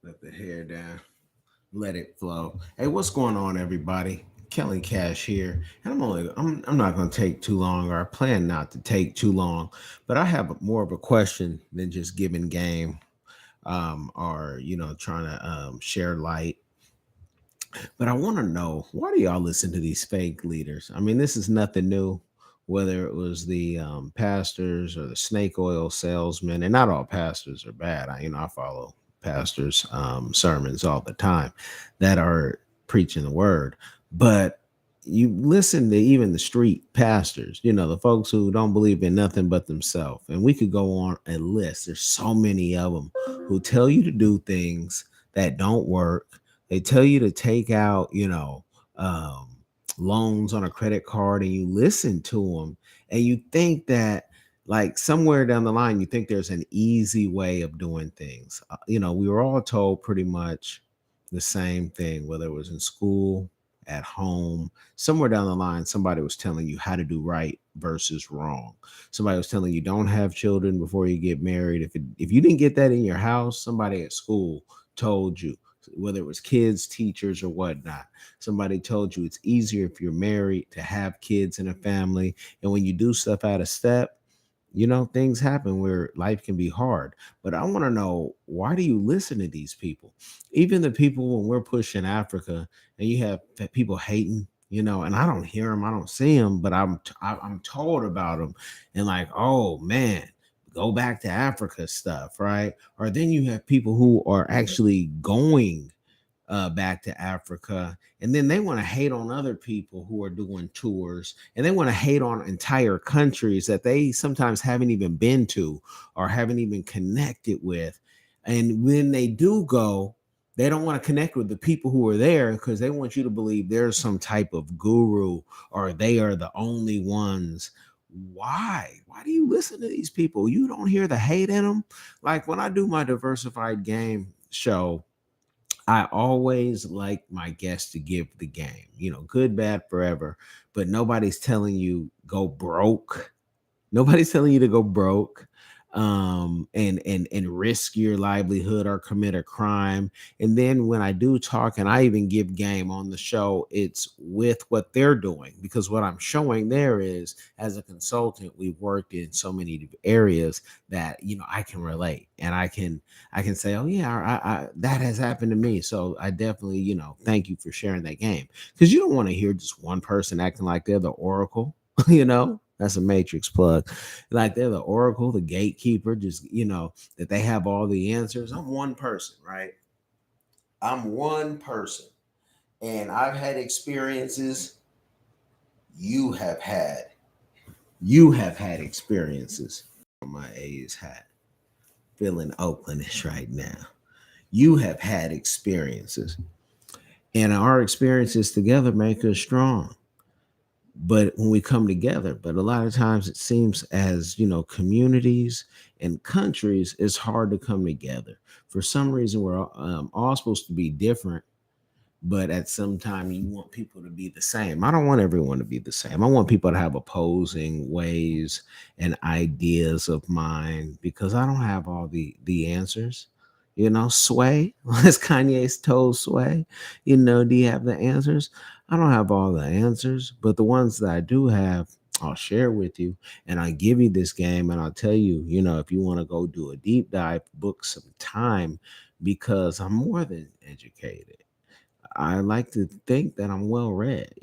Let the hair down. Let it flow. Hey, what's going on, everybody? Kelly Cash here, and I'm not going to take too long, or I plan not to take too long, but I have more of a question than just giving game, or trying to share light. But I want to know, why do y'all listen to these fake leaders? I mean, this is nothing new. Whether it was the pastors or the snake oil salesmen, and not all pastors are bad. I follow pastors' sermons all the time that are preaching the word. But you listen to even the street pastors, the folks who don't believe in nothing but themselves. And we could go on a list. There's so many of them who tell you to do things that don't work. They tell you to take out, loans on a credit card, and you listen to them, and you think that, like, somewhere down the line, you think there's an easy way of doing things. We were all told pretty much the same thing, whether it was in school, at home, somewhere down the line, somebody was telling you how to do right versus wrong. Somebody was telling you don't have children before you get married. If you didn't get that in your house, somebody at school told you, whether it was kids, teachers, or whatnot. Somebody told you it's easier if you're married to have kids in a family. And when you do stuff out of step, things happen where life can be hard. But I want to know, why do you listen to these people? Even the people when we're pushing Africa, and you have people hating, and I don't hear them, I don't see them, but I'm told about them, and like, oh man, go back to Africa stuff, right? Or then you have people who are actually going back to Africa, and then they want to hate on other people who are doing tours, and they want to hate on entire countries that they sometimes haven't even been to or haven't even connected with. And when they do go, they don't want to connect with the people who are there because they want you to believe there's some type of guru or they are the only ones. Why do you listen to these people? You don't hear the hate in them. Like when I do my diversified game show, I always like my guests to give the game, good, bad, forever. But nobody's telling you go broke. Nobody's telling you to go broke, and risk your livelihood or commit a crime. And then when I do talk, and I even give game on the show, it's with what they're doing, because what I'm showing there is, as a consultant, we've worked in so many areas that I can relate, and I can say, oh yeah, that has happened to me. So I definitely, thank you for sharing that game, because you don't want to hear just one person acting like they're the oracle. That's a matrix plug. Like they're the oracle, the gatekeeper, just that they have all the answers. I'm one person, right? I'm one person, and I've had experiences. You have had you have had experiences. My A's hat, feeling Oaklandish right now. You have had experiences, and our experiences together make us strong. But when we come together, but a lot of times it seems, as communities and countries, it's hard to come together. For some reason, we're all supposed to be different, but at some time you want people to be the same. I don't want everyone to be the same. I want people to have opposing ways and ideas of mine, because I don't have all the answers. Sway, as Kanye's told Sway, do you have the answers? I don't have all the answers, but the ones that I do have, I'll share with you, and I give you this game, and I'll tell you, if you want to go do a deep dive, book some time, because I'm more than educated. I like to think that I'm well read.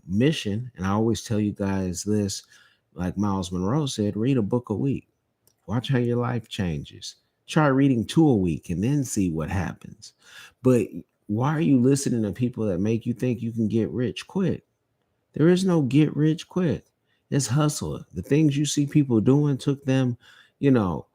Mission, and I always tell you guys this, like Miles Monroe said, read a book a week. Watch how your life changes. Try reading two a week and then see what happens. But why are you listening to people that make you think you can get rich quick? There is no get rich quick. It's hustle. The things you see people doing took them, you know,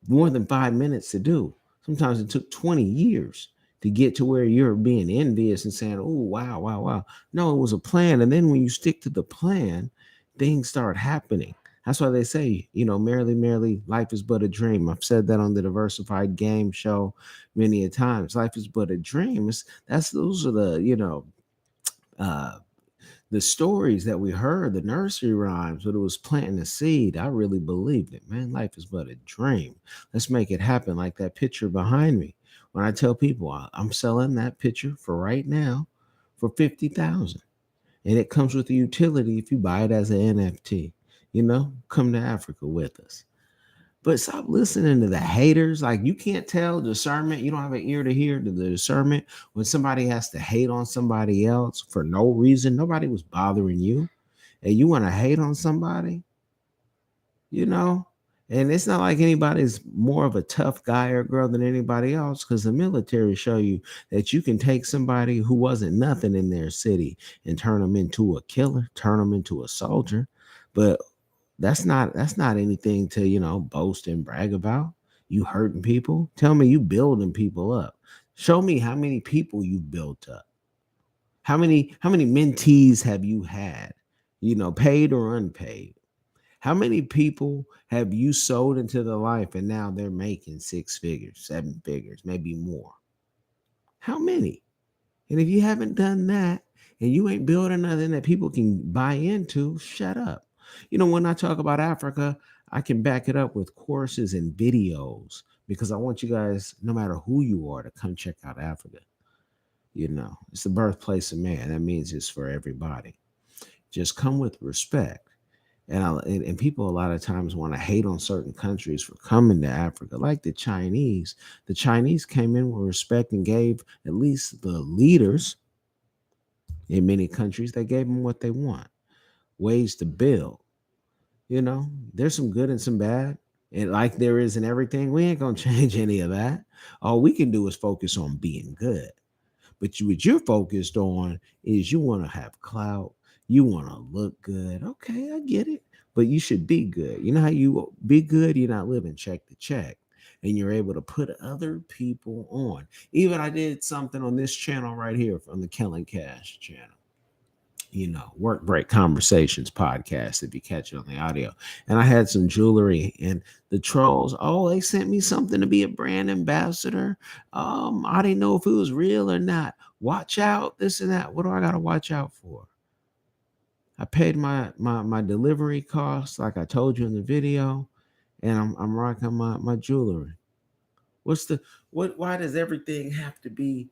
more than 5 minutes to do. Sometimes it took 20 years to get to where you're being envious and saying, oh, wow, wow, wow. No, it was a plan. And then when you stick to the plan, things start happening. That's why they say, merrily, merrily, life is but a dream. I've said that on the Diversified Game Show many a times. Life is but a dream. Those are uh, the stories that we heard, the nursery rhymes, but it was planting a seed. I really believed it, man. Life is but a dream. Let's make it happen, like that picture behind me. When I tell people I'm selling that picture for right now for 50,000, and it comes with a utility if you buy it as an NFT. Come to Africa with us. But stop listening to the haters. Like, you can't tell discernment. You don't have an ear to hear the discernment when somebody has to hate on somebody else for no reason. Nobody was bothering you, and you want to hate on somebody, you know? And it's not like anybody's more of a tough guy or girl than anybody else, because the military show you that you can take somebody who wasn't nothing in their city and turn them into a killer, turn them into a soldier. But that's not anything to, boast and brag about. You hurting people? Tell me you building people up. Show me how many people you've built up. How many mentees have you had? Paid or unpaid? How many people have you sold into the life and now they're making six figures, seven figures, maybe more? How many? And if you haven't done that and you ain't building nothing that people can buy into, shut up. When I talk about Africa, I can back it up with courses and videos because I want you guys, no matter who you are, to come check out Africa. It's the birthplace of man. That means it's for everybody. Just come with respect. And people a lot of times want to hate on certain countries for coming to Africa, like the Chinese. The Chinese came in with respect and gave at least the leaders in many countries, they gave them what they want, ways to build. There's some good and some bad. And like there is in everything, we ain't gonna change any of that. All we can do is focus on being good. But what you're focused on is you want to have clout, you want to look good. Okay, I get it. But you should be good. You know how you be good? You're not living check to check. And you're able to put other people on. Even I did something on this channel right here from the KELLEN KASH channel. Work break conversations podcast if you catch it on the audio. And I had some jewelry and the trolls, oh, they sent me something to be a brand ambassador. I didn't know if it was real or not. Watch out, this and that. What do I gotta watch out for? I paid my delivery costs, like I told you in the video, and I'm rocking my jewelry. What's the what why does everything have to be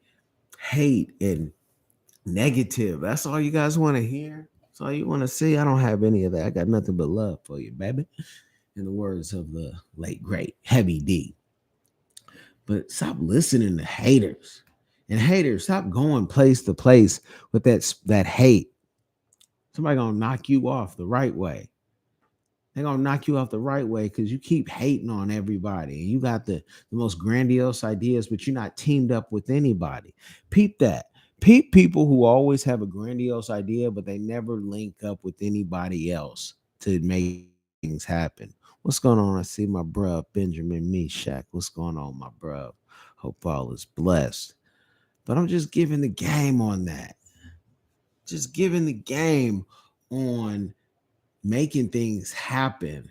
hate and negative? That's all you guys want to hear. That's all you want to see. I don't have any of that. I got nothing but love for you, baby. In the words of the late great Heavy D. But stop listening to haters. And haters, stop going place to place with that hate. Somebody gonna knock you off the right way. They're gonna knock you off the right way because you keep hating on everybody. And you got the most grandiose ideas, but you're not teamed up with anybody. Peep that. Peep people who always have a grandiose idea, but they never link up with anybody else to make things happen. What's going on? I see my bruh Benjamin Meshach. What's going on, my bruh? Hope all is blessed. But I'm just giving the game on that. Just giving the game on making things happen.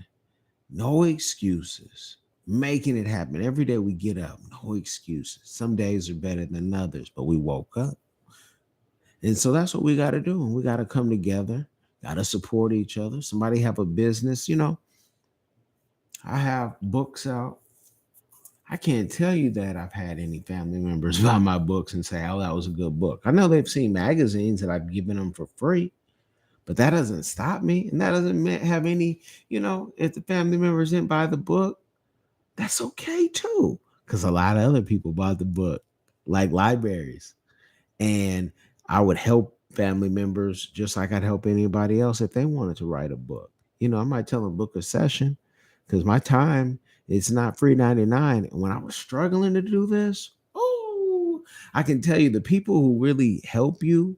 No excuses. Making it happen. Every day we get up. No excuses. Some days are better than others, but we woke up. And so that's what we got to do. We got to come together, got to support each other. Somebody have a business. I have books out. I can't tell you that I've had any family members buy my books and say, oh, that was a good book. I know they've seen magazines that I've given them for free. But that doesn't stop me. And that doesn't have any, if the family members didn't buy the book, that's okay too. Because a lot of other people bought the book, like libraries. And I would help family members just like I'd help anybody else if they wanted to write a book. I might tell them book a session because my time, it's not free 99. And when I was struggling to do this, oh, I can tell you the people who really help you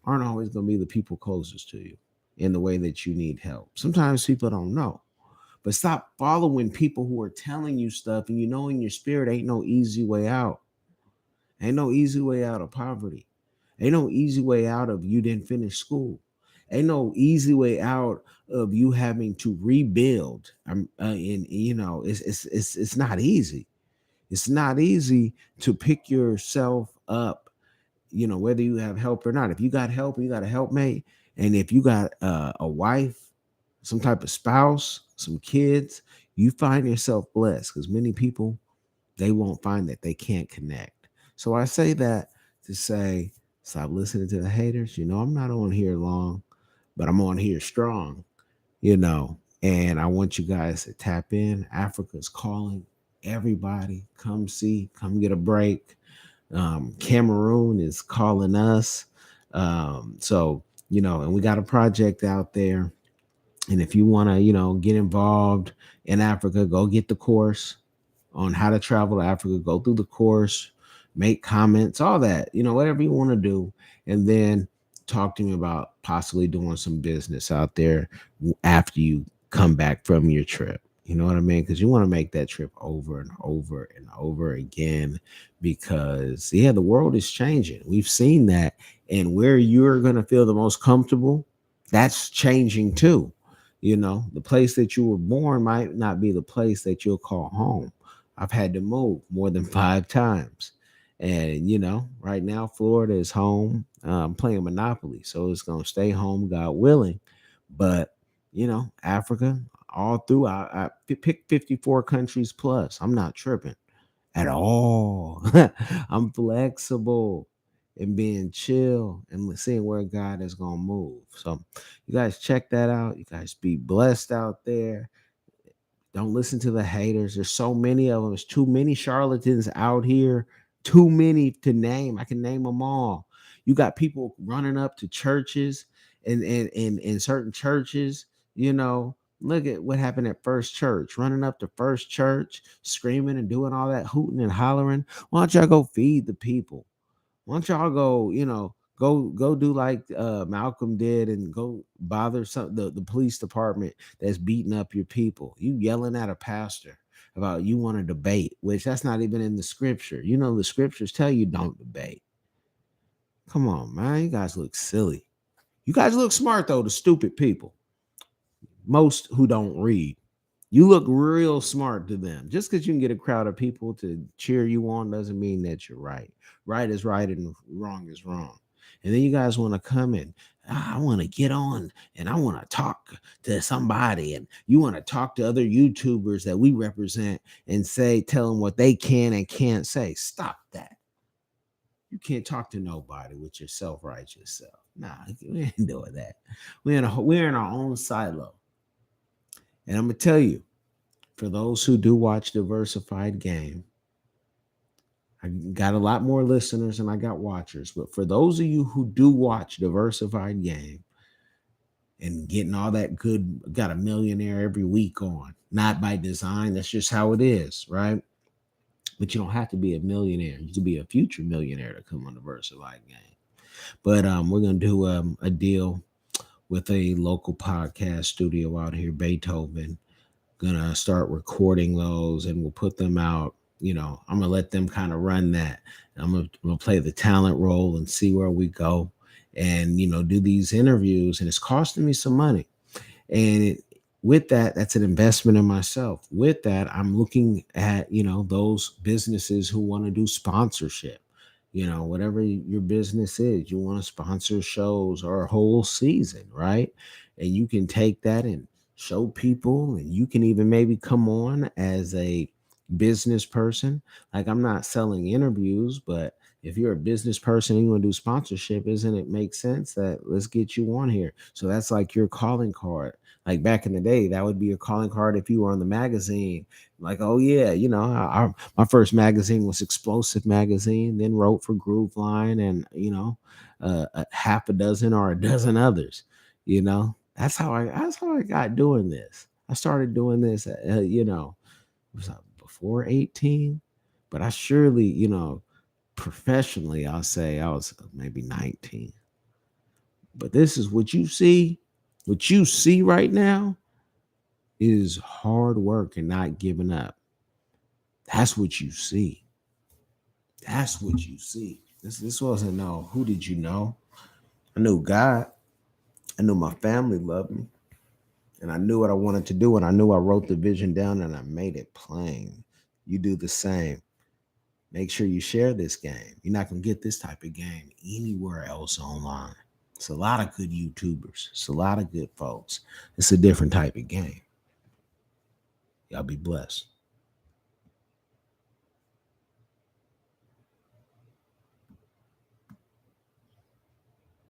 aren't always going to be the people closest to you in the way that you need help. Sometimes people don't know. But stop following people who are telling you stuff and in your spirit ain't no easy way out. Ain't no easy way out of poverty. Ain't no easy way out of you didn't finish school. Ain't no easy way out of you having to rebuild. It's not easy. It's not easy to pick yourself up, whether you have help or not. If you got help, you got a helpmate. And if you got a wife, some type of spouse, some kids, you find yourself blessed because many people They won't find that. They can't connect. So I say that to say, stop listening to the haters. I'm not on here long, but I'm on here strong, and I want you guys to tap in. Africa's calling everybody. Come see, come get a break. Cameroon is calling us. And we got a project out there. And if you want to, get involved in Africa, go get the course on how to travel to Africa. Go through the course, make comments, all that, whatever you want to do. And then talk to me about possibly doing some business out there after you come back from your trip. You know what I mean? Because you want to make that trip over and over and over again because, yeah, the world is changing. We've seen that. And where you're going to feel the most comfortable, that's changing too. The place that you were born might not be the place that you'll call home. I've had to move more than 5 times. And, right now, Florida is home. I'm playing Monopoly. So it's going to stay home, God willing. But, Africa, all through, I picked 54 countries plus. I'm not tripping at all. I'm flexible and being chill and seeing where God is going to move. So, you guys check that out. You guys be blessed out there. Don't listen to the haters. There's so many of them. There's too many charlatans out here. Too many to name. I can name them all. You got people running up to churches and certain churches, Look at what happened at First Church, running up to First Church, screaming and doing all that hooting and hollering. Why don't y'all go feed the people? Why don't y'all go, go do like Malcolm did and go bother the police department that's beating up your people. You yelling at a pastor about you want to debate, which that's not even in the scripture. The scriptures tell you don't debate. Come on, man. You guys look silly. You guys look smart though, the stupid people. Most who don't read. You look real smart to them. Just because you can get a crowd of people to cheer you on doesn't mean that you're right. Right is right and wrong is wrong. And then you guys want to come in. I want to get on and I want to talk to somebody. And you want to talk to other YouTubers that we represent and tell them what they can and can't say. Stop that. You can't talk to nobody with your self-righteous self. Nah, we ain't doing that. We're in our own silo. And I'm gonna tell you, for those who do watch Diversified Game, I got a lot more listeners than I got watchers. But for those of you who do watch Diversified Game and getting all that good, got a millionaire every week on, not by design, that's just how it is, right? But you don't have to be a millionaire. You can be a future millionaire to come on Diversified Game. But we're gonna do a deal with a local podcast studio out here, Beethoven. Gonna start recording those and we'll put them out. I'm gonna let them kind of run that. I'm gonna play the talent role and see where we go and do these interviews. And it's costing me some money. And with that, that's an investment in myself. With that, I'm looking at those businesses who want to do sponsorship. Whatever your business is, you want to sponsor shows or a whole season, right? And you can take that and show people, and you can even maybe come on as a business person. Like, I'm not selling interviews, but if you're a business person and you want to do sponsorship, isn't it make sense that let's get you on here? So that's like your calling card. Like back in the day, that would be your calling card if you were on the magazine. Like, oh yeah, my first magazine was Explosive Magazine, then wrote for Groove Line and a half a dozen or a dozen others. That's how I got doing this. I started doing this was I before 18, but I surely, professionally, I'll say I was maybe 19. But this is what you see. What you see right now is hard work and not giving up. That's what you see. That's what you see. This wasn't no, who did you know? I knew God. I knew my family loved me. And I knew what I wanted to do. And I knew I wrote the vision down and I made it plain. You do the same. Make sure you share this game. You're not going to get this type of game anywhere else online. It's a lot of good YouTubers. It's a lot of good folks. It's a different type of game. Y'all be blessed.